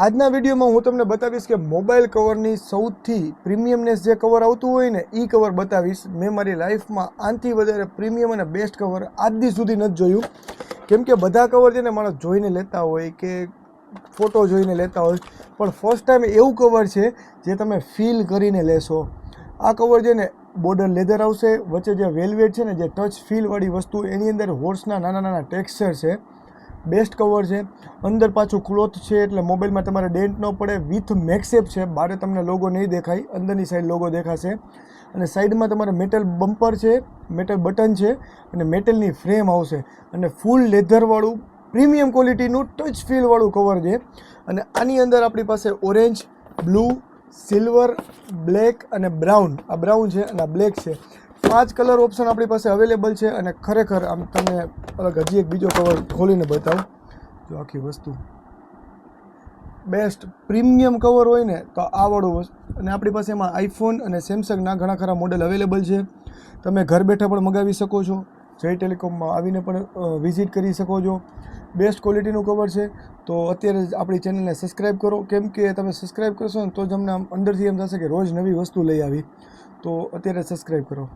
આજના વિડીયોમાં હું તમને બતાવીશ કે મોબાઈલ કવરની સૌથી પ્રીમિયમનેસ જે કવર આવતું હોય ને એ કવર બતાવીશ. મેં મારી લાઈફમાં આનાથી વધારે પ્રીમિયમ અને બેસ્ટ કવર આજ દી સુધી નથી જોયું. કેમ કે બધા કવર છે ને માણસ જોઈને લેતા હોય કે ફોટો જોઈને લેતા હોય, પણ ફર્સ્ટ ટાઈમ એવું કવર છે જે તમે ફીલ કરીને લેશો. આ કવર છે ને બોર્ડર લેધર આવશે, વચ્ચે જે વેલ્વેટ છે ને જે ટચ ફીલવાળી વસ્તુ એની અંદર હોર્સના નાના નાના ટેક્સચર છે. બેસ્ટ કવર છે. અંદર પાછું ક્લોથ છે એટલે મોબાઈલમાં તમારે ડેન્ટ ન પડે. વિથ મેક્સેપ છે, બહાર તમને લોગો નહીં દેખાય, અંદરની સાઈડ લોગો દેખાશે. અને સાઈડમાં તમારે મેટલ બમ્પર છે, મેટલ બટન છે અને મેટલની ફ્રેમ આવશે. અને ફૂલ લેધરવાળું પ્રીમિયમ ક્વોલિટીનું ટચ ફીલવાળું કવર છે. અને આની અંદર આપણી પાસે ઓરેન્જ, બ્લુ, સિલ્વર, બ્લેક અને બ્રાઉન. આ બ્રાઉન છે અને આ બ્લેક છે. 5 કલર ઓપ્શન આપણી પાસે અવેલેબલ છે. અને ખરેખર આમ તમને અલગ હજી એક બીજો કવર ખોલીને બતાવું. જો આખી વસ્તુ બેસ્ટ પ્રીમિયમ કવર હોય ને તો આ વાળું વસ્તુ. અને આપણી પાસે એમાં આઈફોન અને સેમસંગના ઘણા ખરા મોડેલ અવેલેબલ છે. તમે ઘર બેઠા પણ મગાવી શકો છો. જય ટેલિકોમમાં આવીને પણ વિઝિટ કરી શકો છો. બેસ્ટ ક્વોલિટીનું કવર છે. તો અત્યારે જ આપણી ચેનલને સબસ્ક્રાઈબ કરો, કેમ કે તમે સબસ્ક્રાઈબ કરશો ને તો જ અમને અંદરથી એમ થશે કે રોજ નવી વસ્તુ લઈ આવી. તો અત્યારે સબસ્ક્રાઈબ કરો.